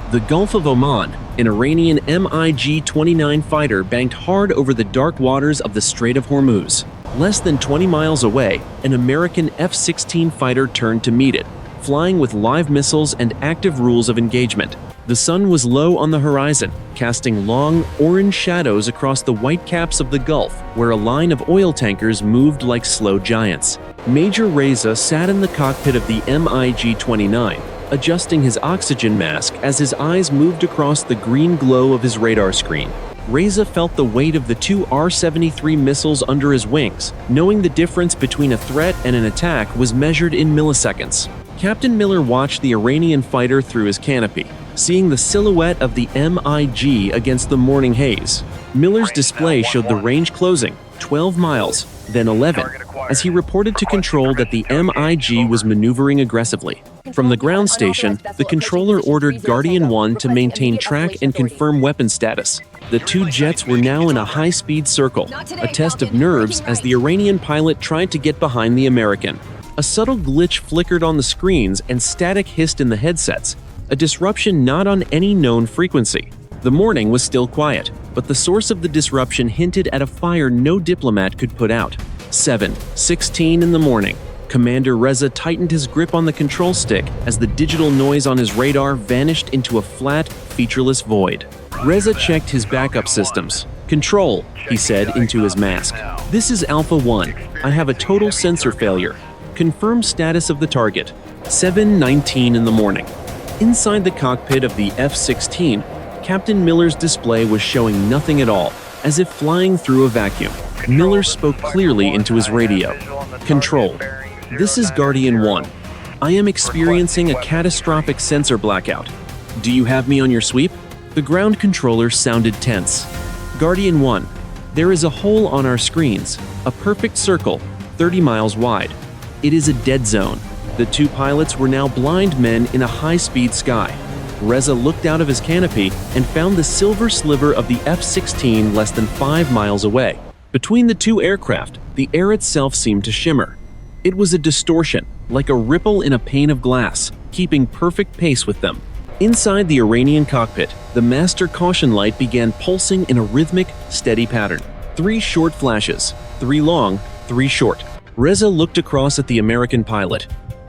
The Gulf of Oman, an Iranian MiG-29 fighter banked hard over the dark waters of the Strait of Hormuz. Less than 20 miles away, an American F-16 fighter turned to meet it, flying with live missiles and active rules of engagement. The sun was low on the horizon, casting long, orange shadows across the white caps of the Gulf, where a line of oil tankers moved like slow giants. Major Reza sat in the cockpit of the MiG-29, adjusting his oxygen mask as his eyes moved across the green glow of his radar screen. Reza felt the weight of the two R-73 missiles under his wings, knowing the difference between a threat and an attack was measured in milliseconds. Captain Miller watched the Iranian fighter through his canopy, seeing the silhouette of the MiG against the morning haze. Miller's display showed the range closing, 12 miles, then 11, as he reported to control that the MiG was maneuvering aggressively. From the ground station, the controller ordered Guardian 1 to maintain track and confirm weapon status. The two jets were now in a high-speed circle, a test of nerves as the Iranian pilot tried to get behind the American. A subtle glitch flickered on the screens and static hissed in the headsets, a disruption not on any known frequency. The morning was still quiet, but the source of the disruption hinted at a fire no diplomat could put out. 7:16 in the morning. Commander Reza tightened his grip on the control stick as the digital noise on his radar vanished into a flat, featureless void. Reza checked his backup systems. "Control," he said into his mask. "This is Alpha 1. I have a total sensor failure. Confirm status of the target." 7:19 in the morning. Inside the cockpit of the F-16, Captain Miller's display was showing nothing at all, as if flying through a vacuum. Miller spoke clearly into his radio. "Control. This is Guardian 1. I am experiencing a catastrophic sensor blackout. Do you have me on your sweep?" The ground controller sounded tense. "Guardian 1. There is a hole on our screens, a perfect circle, 30 miles wide. It is a dead zone." The two pilots were now blind men in a high-speed sky. Reza looked out of his canopy and found the silver sliver of the F-16 less than 5 miles away. Between the two aircraft, the air itself seemed to shimmer. It was a distortion, like a ripple in a pane of glass, keeping perfect pace with them. Inside the Iranian cockpit, the master caution light began pulsing in a rhythmic, steady pattern. 3 short flashes, 3 long, 3 short. Reza looked across at the American pilot.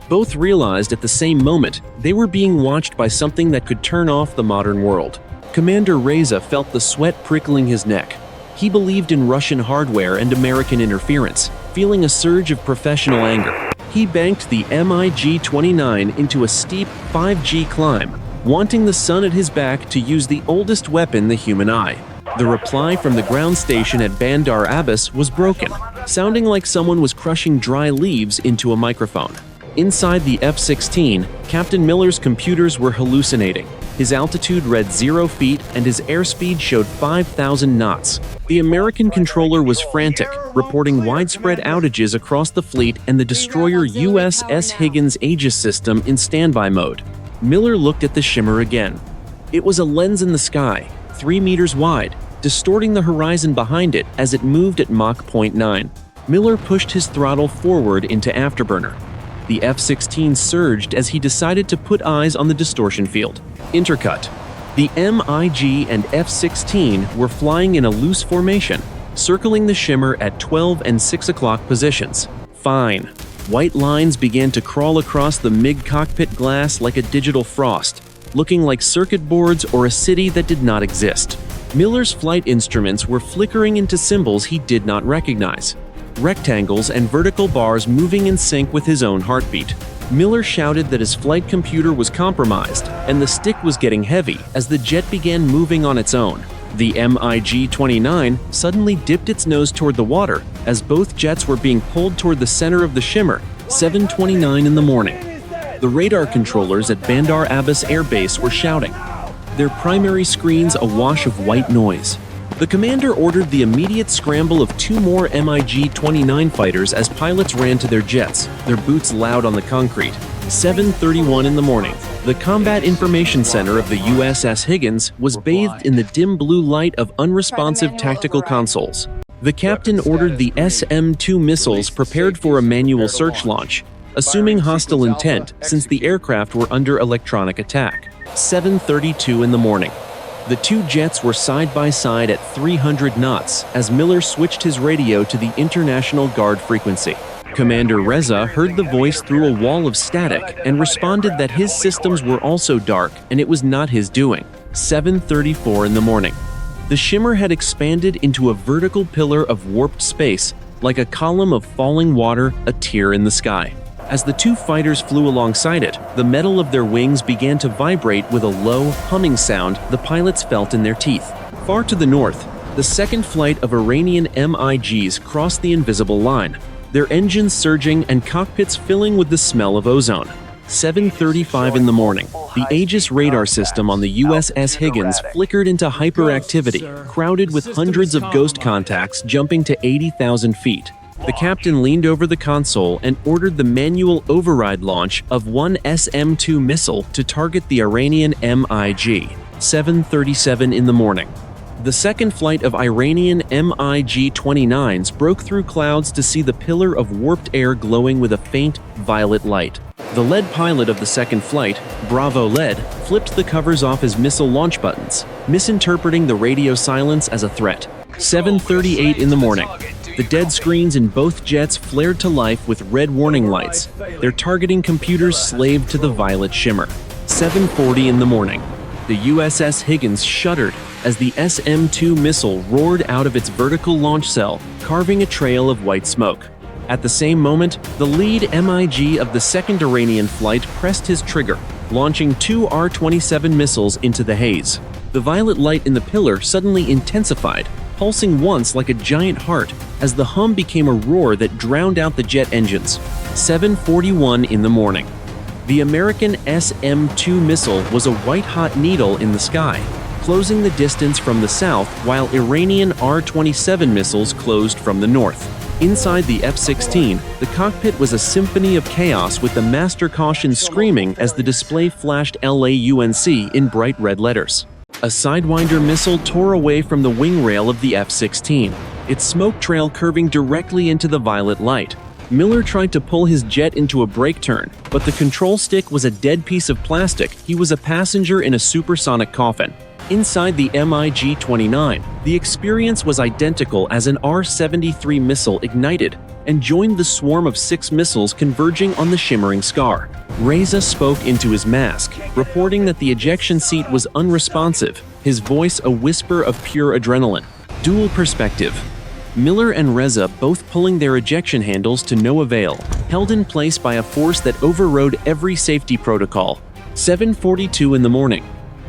Both realized at the same moment they were being watched by something that could turn off the modern world. Commander Reza felt the sweat prickling his neck. He believed in Russian hardware and American interference, feeling a surge of professional anger. He banked the MiG-29 into a steep 5G climb, wanting the sun at his back to use the oldest weapon, the human eye. The reply from the ground station at Bandar Abbas was broken, sounding like someone was crushing dry leaves into a microphone. Inside the F-16, Captain Miller's computers were hallucinating. His altitude read 0 feet and his airspeed showed 5,000 knots. The American controller was frantic, reporting widespread outages across the fleet and the destroyer USS Higgins Aegis system in standby mode. Miller looked at the shimmer again. It was a lens in the sky, 3 meters wide, distorting the horizon behind it as it moved at Mach 0.9. Miller pushed his throttle forward into afterburner. The F-16 surged as he decided to put eyes on the distortion field. Intercut. The MiG and F-16 were flying in a loose formation, circling the shimmer at 12 and 6 o'clock positions. Fine. White lines began to crawl across the MiG cockpit glass like a digital frost, looking like circuit boards or a city that did not exist. Miller's flight instruments were flickering into symbols he did not recognize. Rectangles and vertical bars moving in sync with his own heartbeat. Miller shouted that his flight computer was compromised, and the stick was getting heavy as the jet began moving on its own. The MiG-29 suddenly dipped its nose toward the water as both jets were being pulled toward the center of the shimmer, 7:29 in the morning. The radar controllers at Bandar Abbas Air Base were shouting, their primary screens awash of white noise. The commander ordered the immediate scramble of 2 more MiG-29 fighters as pilots ran to their jets, their boots loud on the concrete. 7:31 in the morning. The Combat Information Center of the USS Higgins was bathed in the dim blue light of unresponsive tactical consoles. The captain ordered the SM-2 missiles prepared for a manual search launch, assuming hostile intent since the aircraft were under electronic attack. 7:32 in the morning. The two jets were side by side at 300 knots as Miller switched his radio to the International Guard frequency. Commander Reza heard the voice through a wall of static and responded that his systems were also dark and it was not his doing. 7:34 in the morning. The shimmer had expanded into a vertical pillar of warped space, like a column of falling water, a tear in the sky. As the two fighters flew alongside it, the metal of their wings began to vibrate with a low, humming sound the pilots felt in their teeth. Far to the north, the second flight of Iranian MiGs crossed the invisible line, their engines surging and cockpits filling with the smell of ozone. 7:35 in the morning. The Aegis radar system on the USS Higgins flickered into hyperactivity, crowded with hundreds of ghost contacts jumping to 80,000 feet. The captain leaned over the console and ordered the manual override launch of one SM-2 missile to target the Iranian MiG. 7:37 in the morning. The second flight of Iranian MiG-29s broke through clouds to see the pillar of warped air glowing with a faint, violet light. The lead pilot of the second flight, Bravo Lead, flipped the covers off his missile launch buttons, misinterpreting the radio silence as a threat. 7:38 in the morning. The dead screens in both jets flared to life with red warning lights, their targeting computers slaved to the violet shimmer. 7:40 in the morning. The USS Higgins shuddered as the SM-2 missile roared out of its vertical launch cell, carving a trail of white smoke. At the same moment, the lead MiG of the second Iranian flight pressed his trigger, launching two R-27 missiles into the haze. The violet light in the pillar suddenly intensified, pulsing once like a giant heart as the hum became a roar that drowned out the jet engines. 7:41 in the morning. The American SM-2 missile was a white-hot needle in the sky, closing the distance from the south while Iranian R-27 missiles closed from the north. Inside the F-16, the cockpit was a symphony of chaos with the master caution screaming as the display flashed LAUNC in bright red letters. A Sidewinder missile tore away from the wing rail of the F-16, its smoke trail curving directly into the violet light. Miller tried to pull his jet into a brake turn, but the control stick was a dead piece of plastic. He was a passenger in a supersonic coffin. Inside the MiG-29, the experience was identical as an R-73 missile ignited and joined the swarm of 6 missiles converging on the shimmering scar. Reza spoke into his mask, reporting that the ejection seat was unresponsive, his voice a whisper of pure adrenaline. Dual perspective. Miller and Reza both pulling their ejection handles to no avail, held in place by a force that overrode every safety protocol. 7:42 in the morning.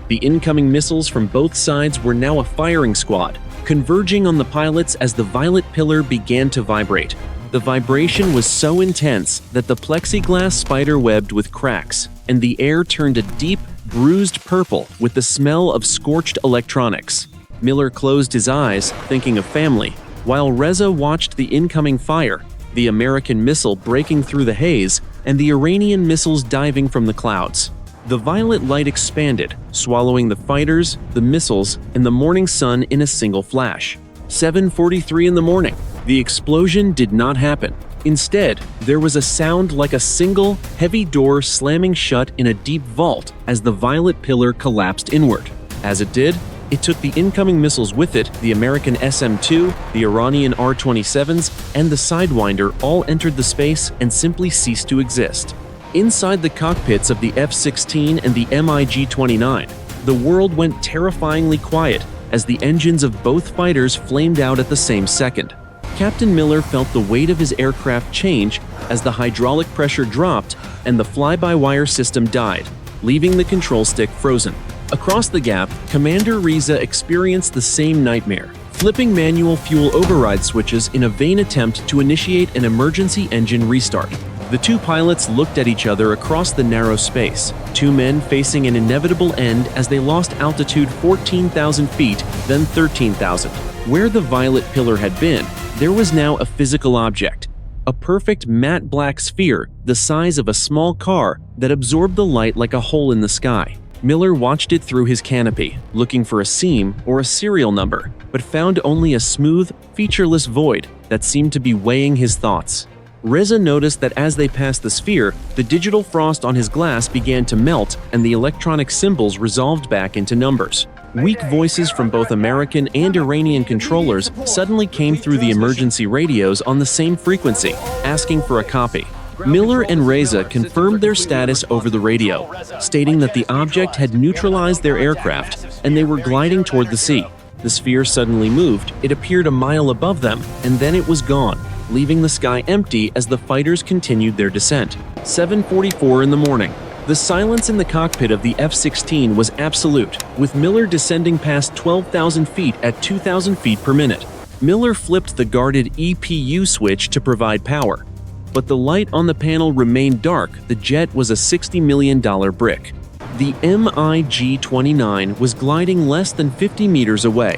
The incoming missiles from both sides were now a firing squad, converging on the pilots as the violet pillar began to vibrate. The vibration was so intense that the plexiglass spider-webbed with cracks, and the air turned a deep, bruised purple with the smell of scorched electronics. Miller closed his eyes, thinking of family, while Reza watched the incoming fire, the American missile breaking through the haze, and the Iranian missiles diving from the clouds. The violet light expanded, swallowing the fighters, the missiles, and the morning sun in a single flash. 7:43 in the morning. The explosion did not happen. Instead, there was a sound like a single, heavy door slamming shut in a deep vault as the violet pillar collapsed inward. As it did, it took the incoming missiles with it. The American SM-2, the Iranian R-27s, and the Sidewinder all entered the space and simply ceased to exist. Inside the cockpits of the F-16 and the MiG-29, the world went terrifyingly quiet as the engines of both fighters flamed out at the same second. Captain Miller felt the weight of his aircraft change as the hydraulic pressure dropped and the fly-by-wire system died, leaving the control stick frozen. Across the gap, Commander Reza experienced the same nightmare, flipping manual fuel override switches in a vain attempt to initiate an emergency engine restart. The two pilots looked at each other across the narrow space, two men facing an inevitable end as they lost altitude 14,000 feet, then 13,000. Where the violet pillar had been, there was now a physical object, a perfect matte black sphere the size of a small car that absorbed the light like a hole in the sky. Miller watched it through his canopy, looking for a seam or a serial number, but found only a smooth, featureless void that seemed to be weighing his thoughts. Reza noticed that as they passed the sphere, the digital frost on his glass began to melt and the electronic symbols resolved back into numbers. Weak voices from both American and Iranian controllers suddenly came through the emergency radios on the same frequency, asking for a copy. Miller and Reza confirmed their status over the radio, stating that the object had neutralized their aircraft and they were gliding toward the sea. The sphere suddenly moved, it appeared a mile above them, and then it was gone, leaving the sky empty as the fighters continued their descent. 7:44 in the morning. The silence in the cockpit of the F-16 was absolute, with Miller descending past 12,000 feet at 2,000 feet per minute. Miller flipped the guarded EPU switch to provide power, but the light on the panel remained dark. The jet was a $60 million brick. The MiG-29 was gliding less than 50 meters away.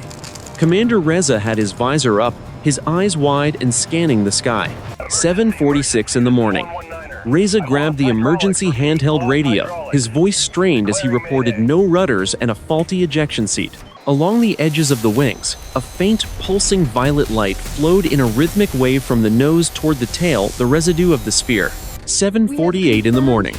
Commander Reza had his visor up, his eyes wide and scanning the sky. 7:46 in the morning. Reza grabbed the emergency handheld radio, his voice strained as he reported no rudders and a faulty ejection seat. Along the edges of the wings, a faint, pulsing violet light flowed in a rhythmic wave from the nose toward the tail, the residue of the sphere. 7:48 in the morning.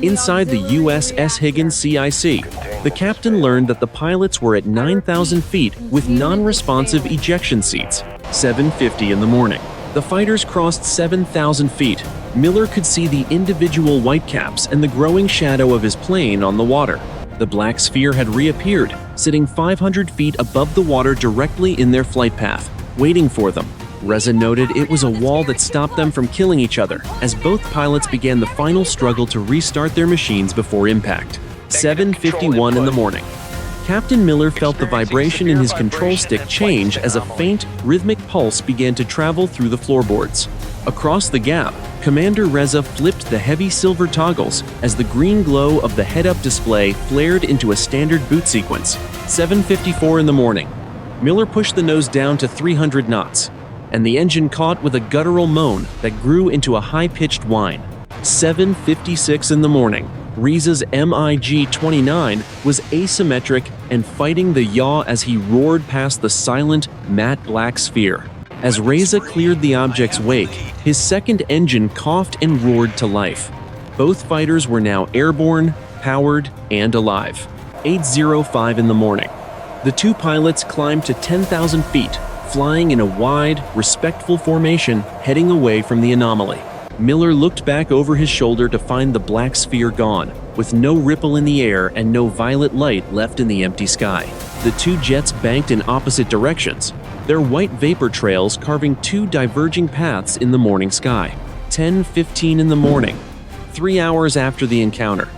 Inside the USS Higgins CIC, the captain learned that the pilots were at 9,000 feet with non-responsive ejection seats. 7:50 in the morning. The fighters crossed 7,000 feet. Miller could see the individual whitecaps and the growing shadow of his plane on the water. The black sphere had reappeared, sitting 500 feet above the water directly in their flight path, waiting for them. Reza noted it was a wall that stopped them from killing each other, as both pilots began the final struggle to restart their machines before impact. 7:51 in the morning. Captain Miller felt the vibration in his control stick change as a faint, rhythmic pulse began to travel through the floorboards. Across the gap, Commander Reza flipped the heavy silver toggles as the green glow of the head-up display flared into a standard boot sequence. 7:54 in the morning. Miller pushed the nose down to 300 knots, and the engine caught with a guttural moan that grew into a high-pitched whine. 7:56 in the morning. Reza's MiG-29 was asymmetric and fighting the yaw as he roared past the silent, matte black sphere. As Reza cleared the object's wake, his second engine coughed and roared to life. Both fighters were now airborne, powered, and alive. 8:05 in the morning. The two pilots climbed to 10,000 feet, flying in a wide, respectful formation, heading away from the anomaly. Miller looked back over his shoulder to find the black sphere gone, with no ripple in the air and no violet light left in the empty sky. The two jets banked in opposite directions, their white vapor trails carving two diverging paths in the morning sky. 10:15 in the morning. 3 hours after the encounter,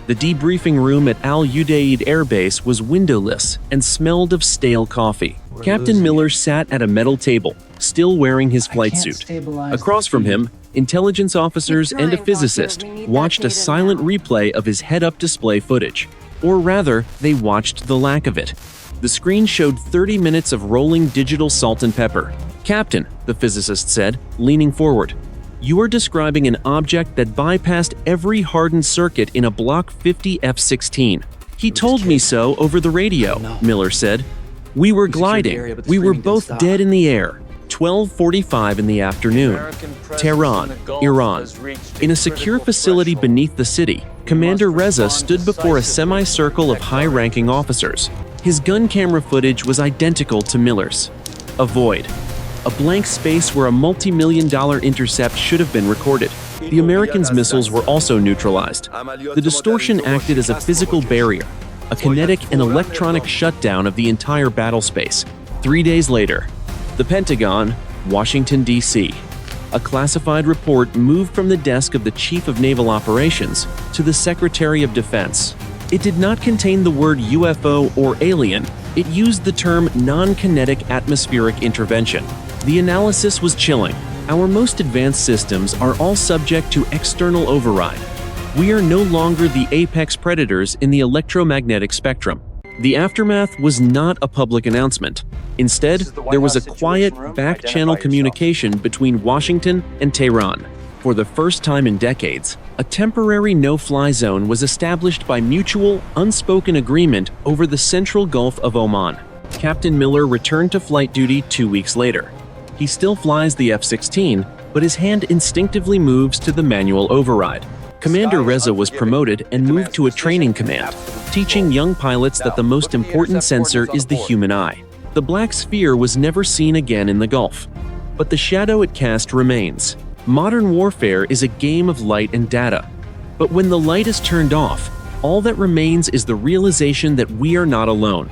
the debriefing room at Al Udeid Air Base was windowless and smelled of stale coffee. Captain Miller sat at a metal table, still wearing his flight suit. Across from him, intelligence officers and a physicist watched a silent replay of his head-up display footage. Or rather, they watched the lack of it. The screen showed 30 minutes of rolling digital salt and pepper. "Captain," the physicist said, leaning forward, "you are describing an object that bypassed every hardened circuit in a Block 50 F-16. He told me so over the radio," Miller said. "We were gliding. We were both dead in the air." 12:45 in the afternoon. Tehran, Iran. In a secure facility beneath the city, Commander Reza stood before a semicircle of high-ranking officers. His gun camera footage was identical to Miller's. A void. A blank space where a multi-million-dollar intercept should have been recorded. The Americans' missiles were also neutralized. The distortion acted as a physical barrier, a kinetic and electronic shutdown of the entire battle space. 3 days later, the Pentagon, Washington, D.C. A classified report moved from the desk of the Chief of Naval Operations to the Secretary of Defense. It did not contain the word UFO or alien. It used the term non-kinetic atmospheric intervention. The analysis was chilling. Our most advanced systems are all subject to external override. We are no longer the apex predators in the electromagnetic spectrum. The aftermath was not a public announcement. Instead, there was a quiet, back-channel communication between Washington and Tehran. For the first time in decades, a temporary no-fly zone was established by mutual, unspoken agreement over the central Gulf of Oman. Captain Miller returned to flight duty 2 weeks later. He still flies the F-16, but his hand instinctively moves to the manual override. Commander Reza was promoted and moved to a training command, teaching young pilots that the most important sensor is the human eye. The black sphere was never seen again in the Gulf, but the shadow it cast remains. Modern warfare is a game of light and data, but when the light is turned off, all that remains is the realization that we are not alone.